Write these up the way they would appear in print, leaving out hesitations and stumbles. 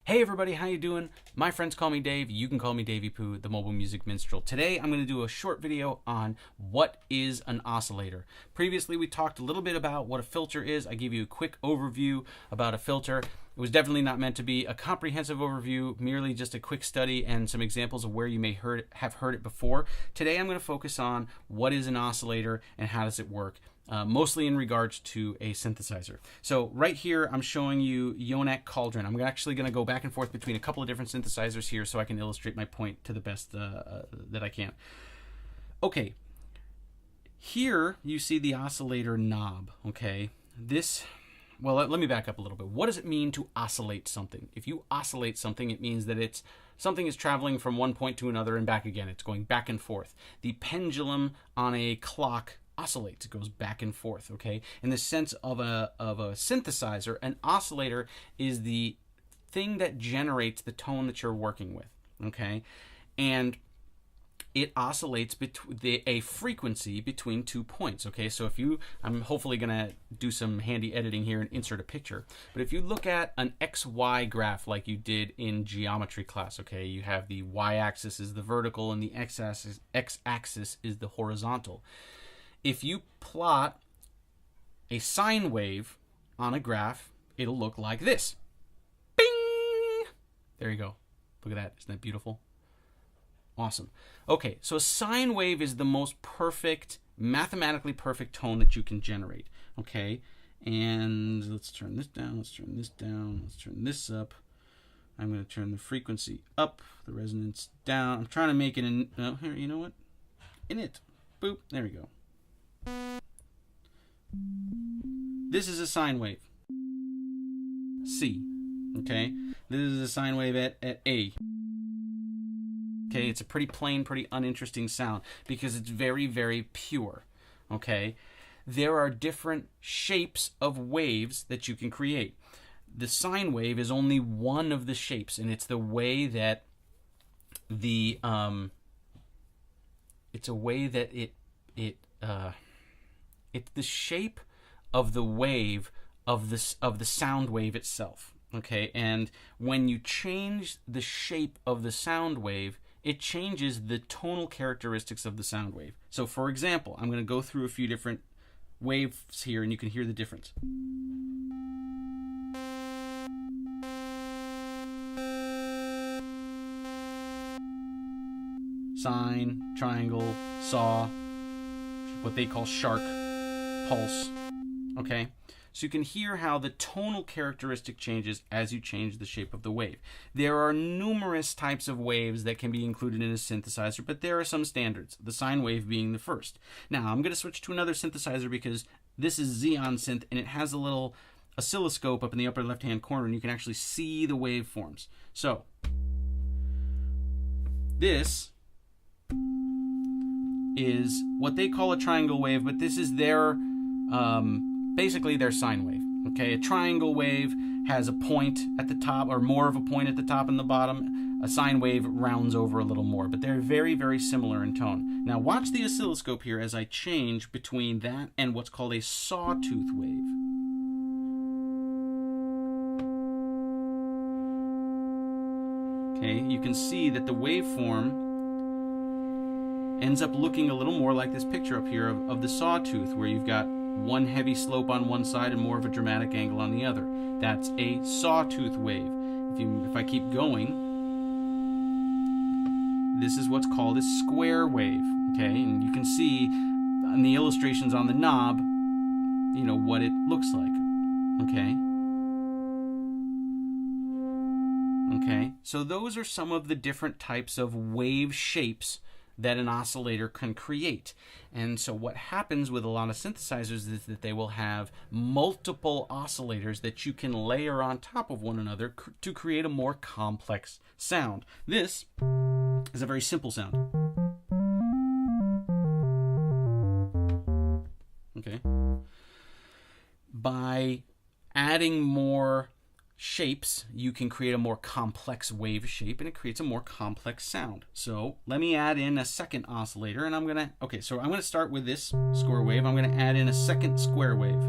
Hey everybody, how you doing? My friends call me Dave. You can call me Daveypoo, the mobile music minstrel. Today I'm going to do a short video on what is an oscillator. Previously we talked a little bit about what a filter is. I gave you a quick overview about a filter. It was definitely not meant to be a comprehensive overview, merely just a quick study and some examples of where you may have heard it before. Today I'm going to focus on what is an oscillator and how does it work. Mostly in regards to a synthesizer. So right here, I'm showing you Yonak Cauldron. I'm actually going to go back and forth between a couple of different synthesizers here so I can illustrate my point to the best that I can. Okay, here you see the oscillator knob, okay? Well, let me back up a little bit. What does it mean to oscillate something? If you oscillate something, it means that something is traveling from one point to another and back again. It's going back and forth. The pendulum on a clock oscillates. It goes back and forth, okay? In the sense of a synthesizer, an oscillator is the thing that generates the tone that you're working with, okay? And it oscillates a frequency between 2 points, okay? So I'm hopefully gonna do some handy editing here and insert a picture, but if you look at an XY graph like you did in geometry class, okay, you have the y-axis is the vertical and the x-axis is the horizontal. If you plot a sine wave on a graph, it'll look like this. Bing! There you go. Look at that. Isn't that beautiful? Awesome. Okay, so a sine wave is the most perfect, mathematically perfect tone that you can generate. Okay, and let's turn this down, let's turn this down, let's turn this up. I'm going to turn the frequency up, the resonance down. I'm trying to make it in, here, you know what? In it. Boop. There we go. This is a sine wave. C. Okay? This is a sine wave at A. Okay? It's a pretty plain, pretty uninteresting sound because it's very, very pure. Okay? There are different shapes of waves that you can create. The sine wave is only one of the shapes, and it's the way that it's the shape of the wave of the sound wave itself, okay? And when you change the shape of the sound wave, it changes the tonal characteristics of the sound wave. So for example, I'm going to go through a few different waves here and you can hear the difference. Sine, triangle, saw, what they call shark, pulse, okay? So you can hear how the tonal characteristic changes as you change the shape of the wave. There are numerous types of waves that can be included in a synthesizer, but there are some standards, the sine wave being the first. Now, I'm going to switch to another synthesizer because this is Xeon Synth, and it has a little oscilloscope up in the upper left-hand corner, and you can actually see the waveforms. So, this is what they call a triangle wave, but this is their basically their sine wave. Okay, a triangle wave has a point at the top, or more of a point at the top and the bottom. A sine wave rounds over a little more, but they're very, very similar in tone. Now watch the oscilloscope here as I change between that and what's called a sawtooth wave. Okay, you can see that the waveform ends up looking a little more like this picture up here of the sawtooth, where you've got one heavy slope on one side and more of a dramatic angle on the other. That's a sawtooth wave. If I keep going, this is what's called a square wave. Okay, and you can see in the illustrations on the knob, you know, what it looks like. Okay. Okay, so those are some of the different types of wave shapes that an oscillator can create. And so what happens with a lot of synthesizers is that they will have multiple oscillators that you can layer on top of one another to create a more complex sound. This is a very simple sound. Okay. By adding more shapes, you can create a more complex wave shape, and it creates a more complex sound. So let me add in a second oscillator, and I'm gonna start with this square wave. I'm gonna add in a second square wave.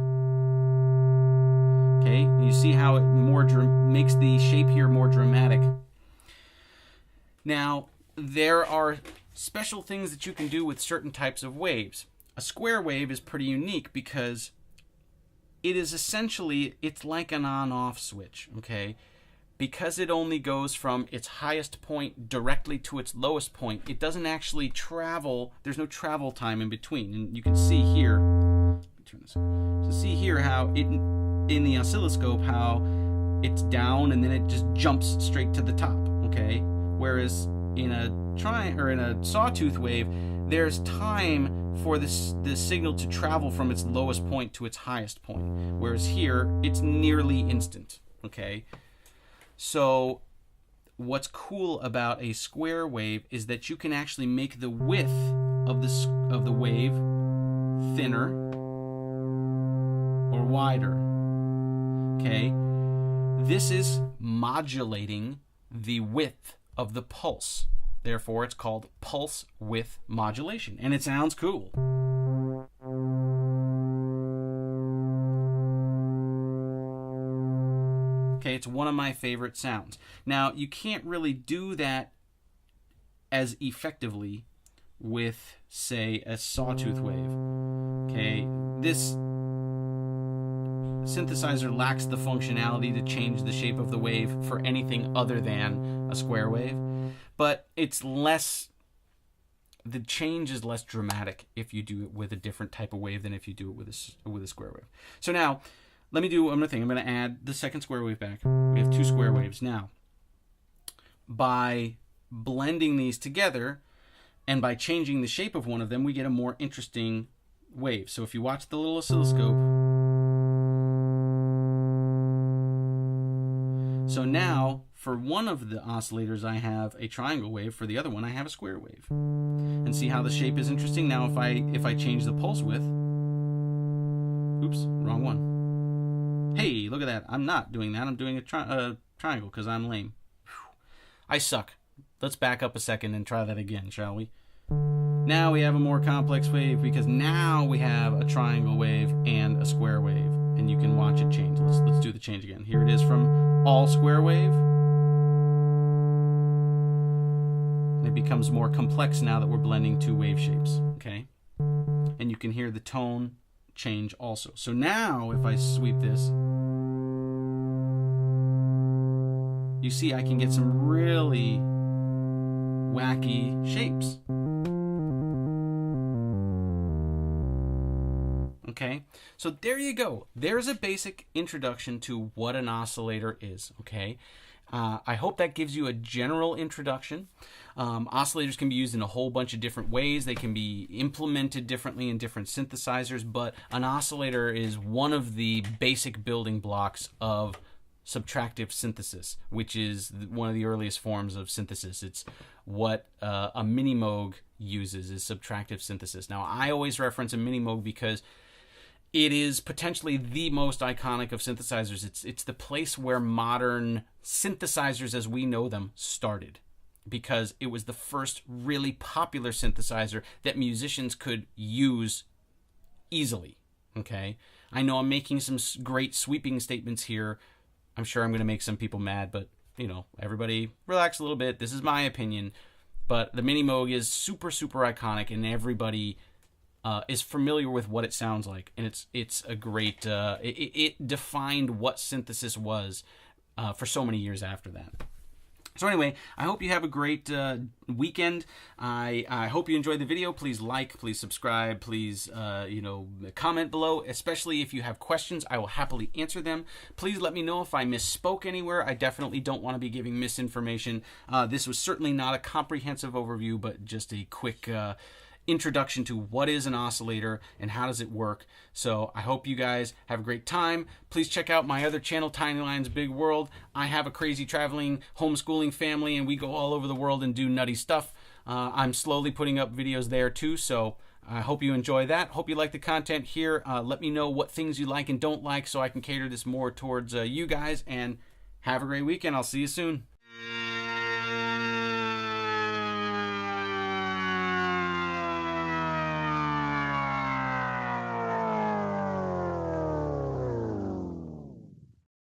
Okay, you see how it makes the shape here more dramatic. Now, there are special things that you can do with certain types of waves. A square wave is pretty unique because it is essentially, it's like an on-off switch, okay? Because it only goes from its highest point directly to its lowest point, it doesn't actually travel, there's no travel time in between. And you can see here, let me turn this on. So see here how it, in the oscilloscope, how it's down and then it just jumps straight to the top, okay? Whereas in a sawtooth wave, there's time for the signal to travel from its lowest point to its highest point. Whereas here, it's nearly instant, okay? So what's cool about a square wave is that you can actually make the width of the wave thinner or wider, okay? This is modulating the width of the pulse. Therefore, it's called pulse width modulation, and it sounds cool. Okay, it's one of my favorite sounds. Now, you can't really do that as effectively with, say, a sawtooth wave. Okay, this synthesizer lacks the functionality to change the shape of the wave for anything other than a square wave. But it's less, the change is less dramatic if you do it with a different type of wave than if you do it with a square wave. So now, let me do another thing. I'm going to add the second square wave back. We have two square waves. Now, by blending these together and by changing the shape of one of them, we get a more interesting wave. So if you watch the little oscilloscope, so now, for one of the oscillators, I have a triangle wave. For the other one, I have a square wave. And see how the shape is interesting? Now, if I change the pulse width, oops, wrong one. Hey, look at that. I'm not doing that. I'm doing a triangle because I'm lame. Whew. I suck. Let's back up a second and try that again, shall we? Now we have a more complex wave because now we have a triangle wave and a square wave. And you can watch it change. Let's do the change again. Here it is from all square wave. It becomes more complex now that we're blending two wave shapes, okay? And you can hear the tone change also. So now, if I sweep this, you see I can get some really wacky shapes. Okay, so there you go. There's a basic introduction to what an oscillator is, okay? I hope that gives you a general introduction. Oscillators can be used in a whole bunch of different ways. They can be implemented differently in different synthesizers, but an oscillator is one of the basic building blocks of subtractive synthesis, which is one of the earliest forms of synthesis. It's what a mini-moog uses, is subtractive synthesis. Now, I always reference a mini-moog because it is potentially the most iconic of synthesizers. It's the place where modern synthesizers as we know them started, because it was the first really popular synthesizer that musicians could use easily, okay? I know I'm making some great sweeping statements here. I'm sure I'm going to make some people mad, but, you know, everybody relax a little bit. This is my opinion. But the Mini-Moog is super, super iconic, and everybody is familiar with what it sounds like, and it's a great. It defined what synthesis was for so many years after that. So anyway, I hope you have a great weekend. I hope you enjoyed the video. Please like, please subscribe, please comment below, especially if you have questions. I will happily answer them. Please let me know if I misspoke anywhere. I definitely don't want to be giving misinformation. This was certainly not a comprehensive overview, but just a quick introduction to what is an oscillator and how does it work. So I hope you guys have a great time. Please check out my other channel, Tiny Lion's Big World. I have a crazy traveling homeschooling family, and we go all over the world and do nutty stuff. I'm slowly putting up videos there too, so I hope you enjoy that. Hope you like the content here. Let me know what things you like and don't like so I can cater this more towards you guys, and have a great weekend. I'll see you soon.